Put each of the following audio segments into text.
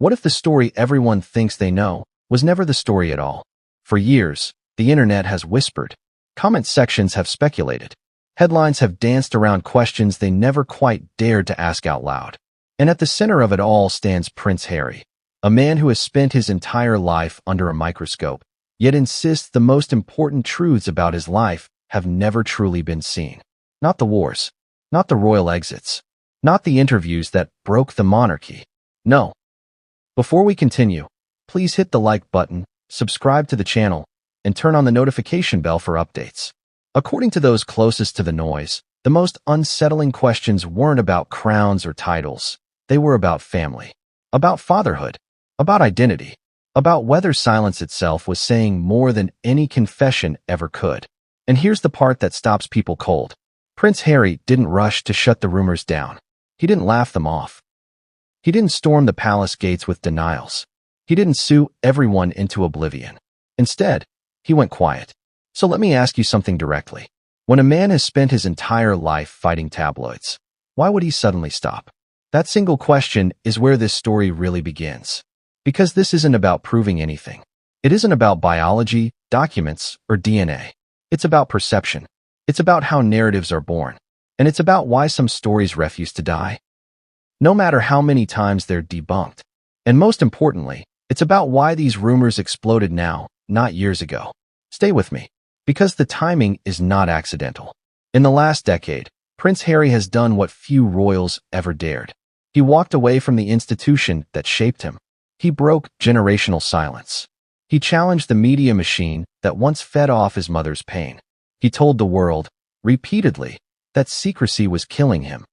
What if the story everyone thinks they know was never the story at all? For years, the internet has whispered. Comment sections have speculated. Headlines have danced around questions they never quite dared to ask out loud. And at the center of it all stands Prince Harry, a man who has spent his entire life under a microscope, yet insists the most important truths about his life have never truly been seen. Not the wars, not the royal exits, not the interviews that broke the monarchy. No. Before we continue, please hit the like button, subscribe to the channel, and turn on the notification bell for updates. According to those closest to the noise, the most unsettling questions weren't about crowns or titles. They were about family, about fatherhood, about identity, about whether silence itself was saying more than any confession ever could. And here's the part that stops people cold. Prince Harry didn't rush to shut the rumors down. He didn't laugh them off. He didn't storm the palace gates with denials. He didn't sue everyone into oblivion. Instead, he went quiet. So let me ask you something directly. When a man has spent his entire life fighting tabloids, why would he suddenly stop? That single question is where this story really begins. Because this isn't about proving anything. It isn't about biology, documents, or DNA. It's about perception. It's about how narratives are born. And it's about why some stories refuse to die, no matter how many times they're debunked. And most importantly, it's about why these rumors exploded now, not years ago. Stay with me, because the timing is not accidental. In the last decade, Prince Harry has done what few royals ever dared. He walked away from the institution that shaped him. He broke generational silence. He challenged the media machine that once fed off his mother's pain. He told the world, repeatedly, that secrecy was killing him.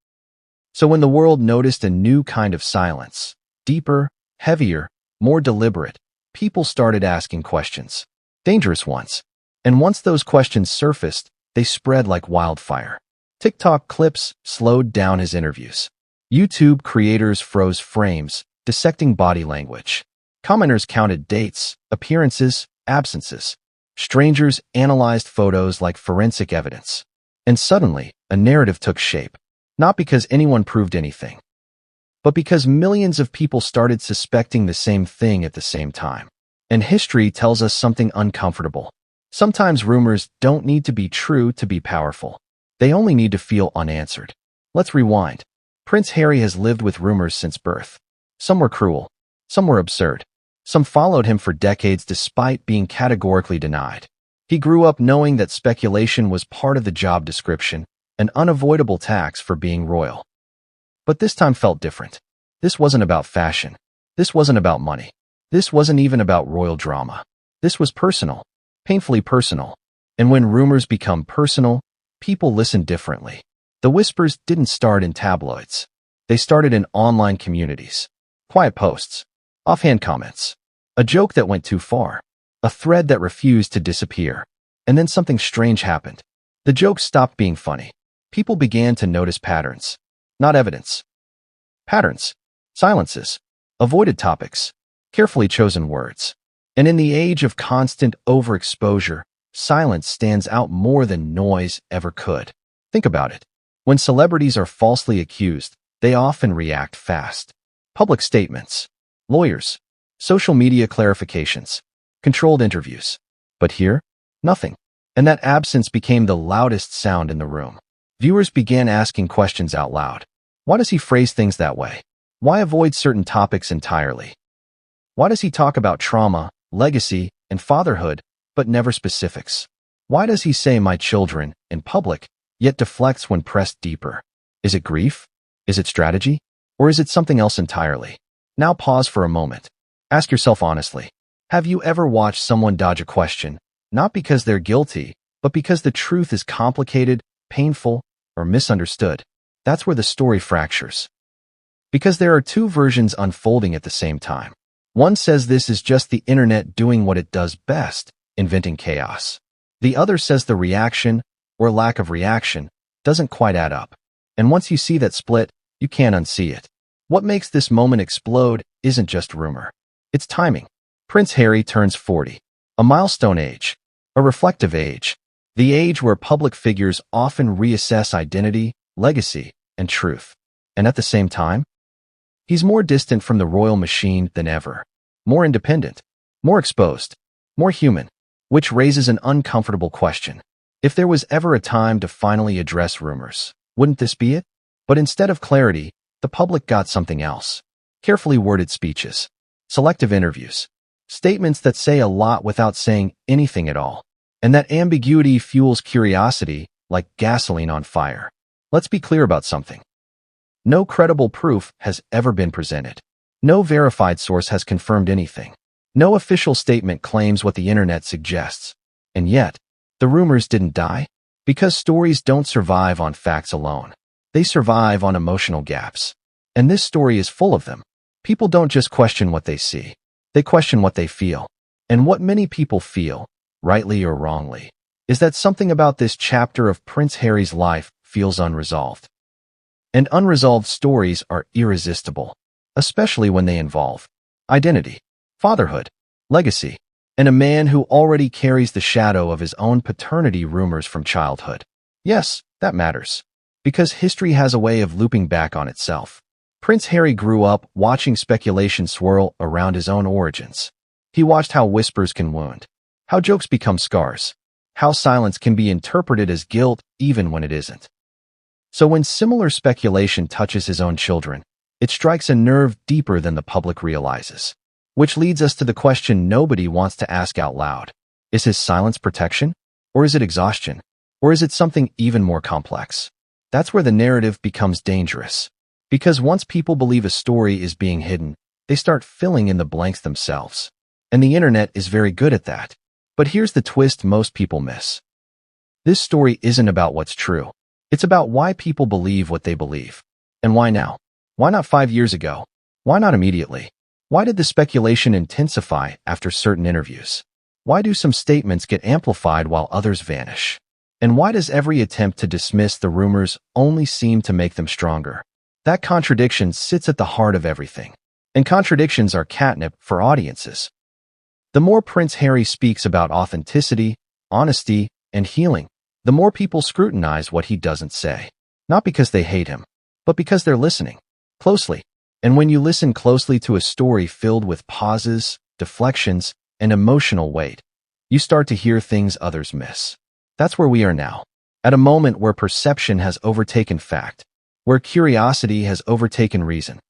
So when the world noticed a new kind of silence, deeper, heavier, more deliberate, people started asking questions. Dangerous ones. And once those questions surfaced, they spread like wildfire. TikTok clips slowed down his interviews. YouTube creators froze frames, dissecting body language. Commenters counted dates, appearances, absences. Strangers analyzed photos like forensic evidence. And suddenly, a narrative took shape. Not because anyone proved anything, but because millions of people started suspecting the same thing at the same time. And history tells us something uncomfortable. Sometimes rumors don't need to be true to be powerful. They only need to feel unanswered. Let's rewind. Prince Harry has lived with rumors since birth. Some were cruel. Some were absurd. Some followed him for decades despite being categorically denied. He grew up knowing that speculation was part of the job description, an unavoidable tax for being royal. But this time felt different. This wasn't about fashion. This wasn't about money. This wasn't even about royal drama. This was personal, painfully personal. And when rumors become personal, people listen differently. The whispers didn't start in tabloids. They started in online communities. Quiet posts, offhand comments, a joke that went too far, a thread that refused to disappear. And then something strange happened. The joke stopped being funny. People began to notice patterns, not evidence. Patterns, silences, avoided topics, carefully chosen words. And in the age of constant overexposure, silence stands out more than noise ever could. Think about it. When celebrities are falsely accused, they often react fast. Public statements, lawyers, social media clarifications, controlled interviews. But here, nothing. And that absence became the loudest sound in the room. Viewers began asking questions out loud. Why does he phrase things that way? Why avoid certain topics entirely? Why does he talk about trauma, legacy, and fatherhood, but never specifics? Why does he say "my children" in public, yet deflects when pressed deeper? Is it grief? Is it strategy? Or is it something else entirely? Now pause for a moment. Ask yourself honestly. Have you ever watched someone dodge a question, not because they're guilty, but because the truth is complicated, painful, or misunderstood? That's where the story fractures. Because there are two versions unfolding at the same time. One says this is just the internet doing what it does best, inventing chaos. The other says the reaction, or lack of reaction, doesn't quite add up. And once you see that split, you can't unsee it. What makes this moment explode isn't just rumor. It's timing. Prince Harry turns 40, a milestone age, a reflective age, the age where public figures often reassess identity, legacy, and truth. And at the same time, He's more distant from the royal machine than ever, more independent, more exposed, more human, which raises an uncomfortable question. If there was ever a time to finally address rumors, wouldn't this be it? But instead of clarity, the public got something else. Carefully worded speeches, selective interviews, statements that say a lot without saying anything at all. And that ambiguity fuels curiosity like gasoline on fire. Let's be clear about something. No credible proof has ever been presented. No verified source has confirmed anything. No official statement claims what the internet suggests. And yet, the rumors didn't die, because stories don't survive on facts alone. They survive on emotional gaps. And this story is full of them. People don't just question what they see. They question what they feel. And what many people feel, rightly or wrongly, is that something about this chapter of Prince Harry's life feels unresolved. And unresolved stories are irresistible, especially when they involve identity, fatherhood, legacy, and a man who already carries the shadow of his own paternity rumors from childhood. Yes, that matters, because history has a way of looping back on itself. Prince Harry grew up watching speculation swirl around his own origins. He watched how whispers can wound, how jokes become scars, how silence can be interpreted as guilt even when it isn't. So when similar speculation touches his own children, it strikes a nerve deeper than the public realizes. Which leads us to the question nobody wants to ask out loud. Is his silence protection? Or is it exhaustion? Or is it something even more complex? That's where the narrative becomes dangerous. Because once people believe a story is being hidden, they start filling in the blanks themselves. And the internet is very good at that. But here's the twist most people miss. This story isn't about what's true. It's about why people believe what they believe. And why now? Why not 5 years ago? Why not immediately? Why did the speculation intensify after certain interviews? Why do some statements get amplified while others vanish? And why does every attempt to dismiss the rumors only seem to make them stronger? That contradiction sits at the heart of everything. And contradictions are catnip for audiences. The more Prince Harry speaks about authenticity, honesty, and healing, the more people scrutinize what he doesn't say. Not because they hate him, but because they're listening closely. And when you listen closely to a story filled with pauses, deflections, and emotional weight, you start to hear things others miss. That's where we are now, at a moment where perception has overtaken fact, where curiosity has overtaken reason,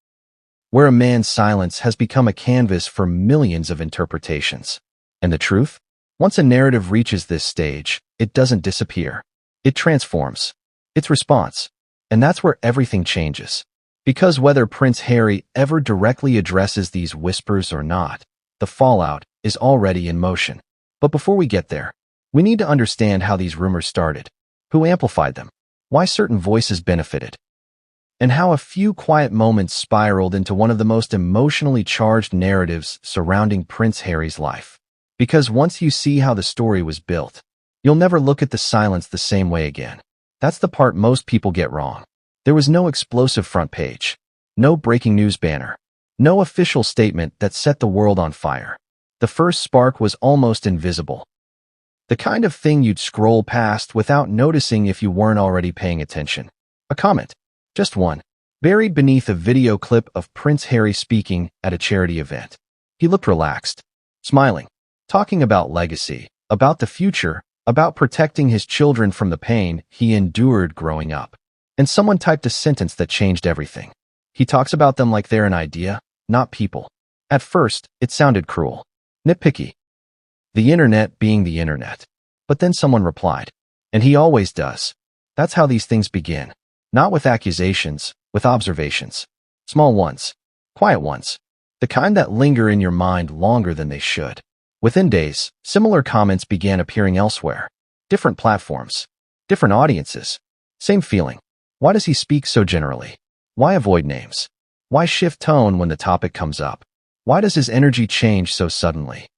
where a man's silence has become a canvas for millions of interpretations. And the truth? Once a narrative reaches this stage, it doesn't disappear. It transforms. Its response. And that's where everything changes. Because whether Prince Harry ever directly addresses these whispers or not, the fallout is already in motion. But before we get there, we need to understand how these rumors started, who amplified them, why certain voices benefited, and how a few quiet moments spiraled into one of the most emotionally charged narratives surrounding Prince Harry's life. Because once you see how the story was built, you'll never look at the silence the same way again. That's the part most people get wrong. There was no explosive front page, no breaking news banner, no official statement that set the world on fire. The first spark was almost invisible. The kind of thing you'd scroll past without noticing if you weren't already paying attention. A comment, just one, buried beneath a video clip of Prince Harry speaking at a charity event. He looked relaxed, smiling, talking about legacy, about the future, about protecting his children from the pain he endured growing up. And someone typed a sentence that changed everything. He talks about them like they're an idea, not people. At first, it sounded cruel, nitpicky. The internet being the internet. But then someone replied. And he always does. That's how these things begin. Not with accusations, with observations. Small ones. Quiet ones. The kind that linger in your mind longer than they should. Within days, similar comments began appearing elsewhere. Different platforms. Different audiences. Same feeling. Why does he speak so generally? Why avoid names? Why shift tone when the topic comes up? Why does his energy change so suddenly?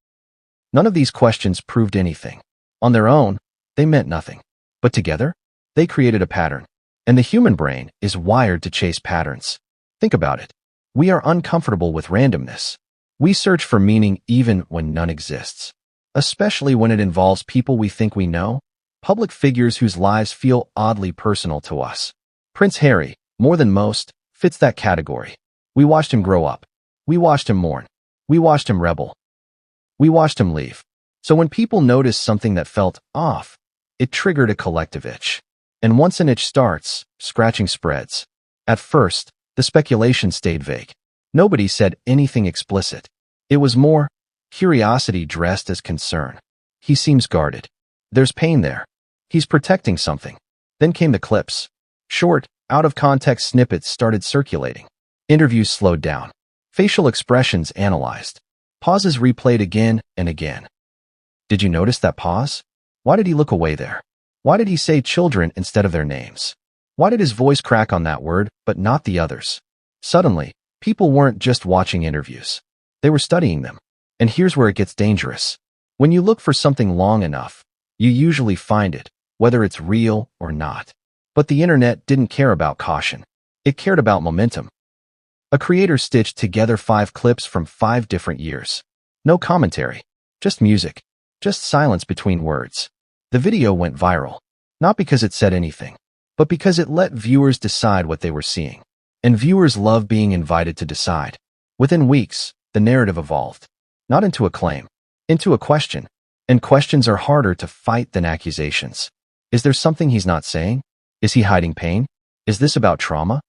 None of these questions proved anything. On their own, they meant nothing. But together, they created a pattern. And the human brain is wired to chase patterns. Think about it. We are uncomfortable with randomness. We search for meaning even when none exists. Especially when it involves people we think we know, public figures whose lives feel oddly personal to us. Prince Harry, more than most, fits that category. We watched him grow up. We watched him mourn. We watched him rebel. We watched him leave. So when people noticed something that felt off, it triggered a collective itch. And once an itch starts, scratching spreads. At first, the speculation stayed vague. Nobody said anything explicit. It was more curiosity dressed as concern. He seems guarded. There's pain there. He's protecting something. Then came the clips. Short, out-of-context snippets started circulating. Interviews slowed down. Facial expressions analyzed. Pauses replayed again and again. Did you notice that pause? Why did he look away there? Why did he say children instead of their names? Why did his voice crack on that word, but not the others? Suddenly, people weren't just watching interviews. They were studying them. And here's where it gets dangerous. When you look for something long enough, you usually find it, whether it's real or not. But the internet didn't care about caution. It cared about momentum. A creator stitched together 5 clips from 5 different years. No commentary, just music, just silence between words. The video went viral, not because it said anything, but because it let viewers decide what they were seeing. And viewers love being invited to decide. Within weeks, the narrative evolved, not into a claim, into a question. And questions are harder to fight than accusations. Is there something he's not saying? Is he hiding pain? Is this about trauma?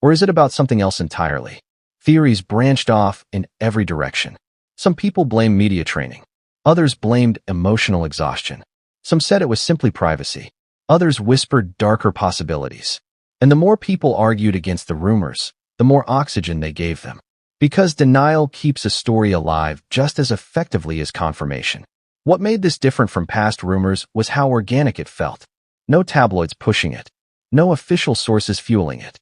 Or is it about something else entirely? Theories branched off in every direction. Some people blamed media training. Others blamed emotional exhaustion. Some said it was simply privacy. Others whispered darker possibilities. And the more people argued against the rumors, the more oxygen they gave them. Because denial keeps a story alive just as effectively as confirmation. What made this different from past rumors was how organic it felt. No tabloids pushing it. No official sources fueling it.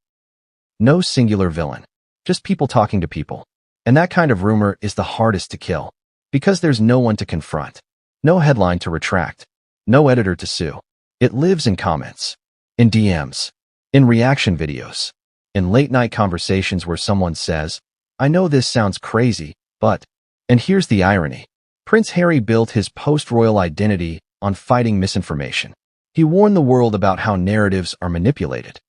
No singular villain, just people talking to people. And that kind of rumor is the hardest to kill, because there's no one to confront, no headline to retract, no editor to sue. It lives in comments, in DMs, in reaction videos, in late-night conversations where someone says, I know this sounds crazy, but... And here's the irony. Prince Harry built his post-royal identity on fighting misinformation. He warned the world about how narratives are manipulated.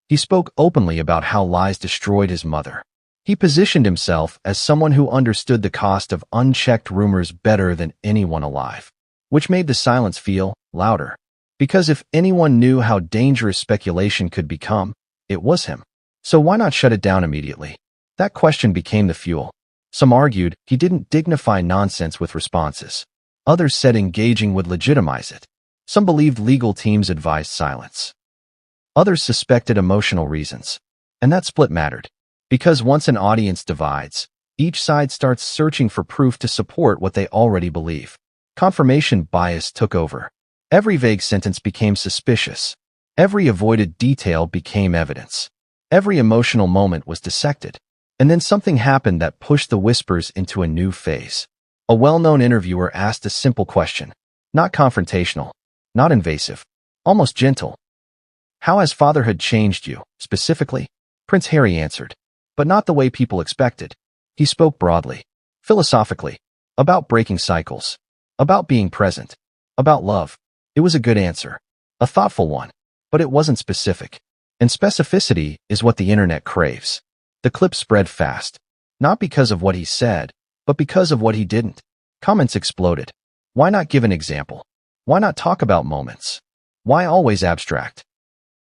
He spoke openly about how lies destroyed his mother. He positioned himself as someone who understood the cost of unchecked rumors better than anyone alive, which made the silence feel louder. Because if anyone knew how dangerous speculation could become, it was him. So why not shut it down immediately? That question became the fuel. Some argued he didn't dignify nonsense with responses. Others said engaging would legitimize it. Some believed legal teams advised silence. Others suspected emotional reasons. And that split mattered. Because once an audience divides, each side starts searching for proof to support what they already believe. Confirmation bias took over. Every vague sentence became suspicious. Every avoided detail became evidence. Every emotional moment was dissected. And then something happened that pushed the whispers into a new phase. A well-known interviewer asked a simple question. Not confrontational. Not invasive. Almost gentle. How has fatherhood changed you, specifically? Prince Harry answered. But not the way people expected. He spoke broadly, philosophically, about breaking cycles, about being present, about love. It was a good answer, a thoughtful one, but it wasn't specific. And specificity is what the internet craves. The clip spread fast, not because of what he said, but because of what he didn't. Comments exploded. Why not give an example? Why not talk about moments? Why always abstract?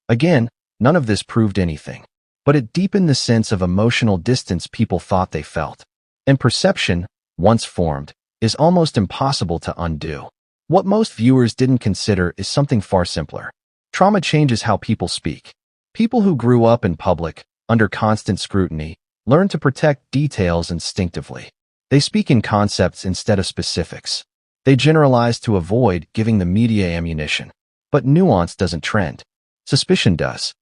Again, none of this proved anything, but it deepened the sense of emotional distance people thought they felt. And perception, once formed, is almost impossible to undo. What most viewers didn't consider is something far simpler. Trauma changes how people speak. People who grew up in public, under constant scrutiny, learn to protect details instinctively. They speak in concepts instead of specifics. They generalize to avoid giving the media ammunition. But nuance doesn't trend. Suspicion does.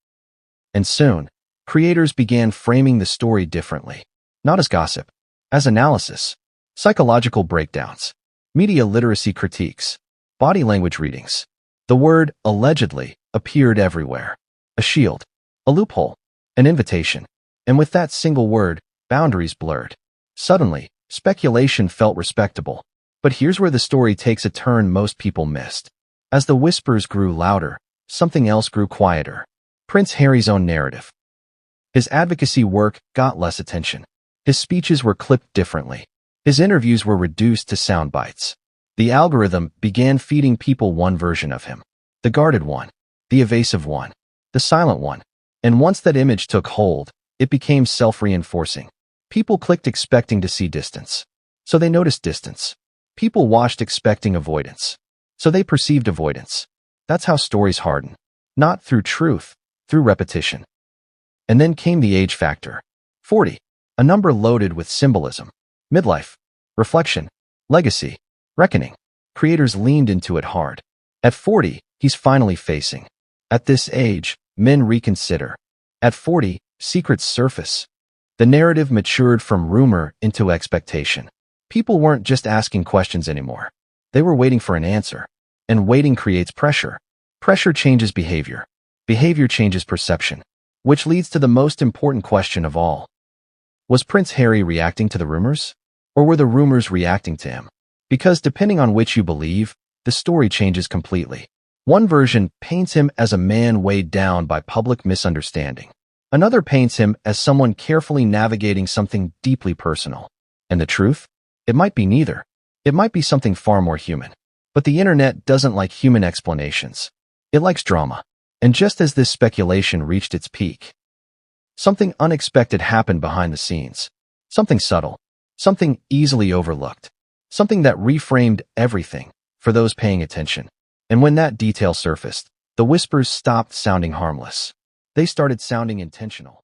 And soon, creators began framing the story differently. Not as gossip, as analysis, psychological breakdowns, media literacy critiques, body language readings. The word allegedly appeared everywhere. A shield, a loophole, an invitation. And with that single word, boundaries blurred. Suddenly, speculation felt respectable. But here's where the story takes a turn most people missed. As the whispers grew louder, something else grew quieter. Prince Harry's own narrative. His advocacy work got less attention. His speeches were clipped differently. His interviews were reduced to sound bites. The algorithm began feeding people one version of him. The guarded one, the evasive one, the silent one. And once that image took hold, it became self-reinforcing. People clicked expecting to see distance. So they noticed distance. People watched expecting avoidance. So they perceived avoidance. That's how stories harden. Not through truth, through repetition. And then came the age factor. 40, a number loaded with symbolism. Midlife, reflection, legacy, reckoning. Creators leaned into it hard. At 40, he's finally facing. At this age, men reconsider. At 40, secrets surface. The narrative matured from rumor into expectation. People weren't just asking questions anymore. They were waiting for an answer. And waiting creates pressure. Pressure changes behavior. Behavior changes perception. Which leads to the most important question of all. Was Prince Harry reacting to the rumors? Or were the rumors reacting to him? Because depending on which you believe, the story changes completely. One version paints him as a man weighed down by public misunderstanding. Another paints him as someone carefully navigating something deeply personal. And the truth? It might be neither. It might be something far more human. But the internet doesn't like human explanations. It likes drama. And just as this speculation reached its peak, something unexpected happened behind the scenes. Something subtle. Something easily overlooked. Something that reframed everything for those paying attention. And when that detail surfaced, the whispers stopped sounding harmless. They started sounding intentional.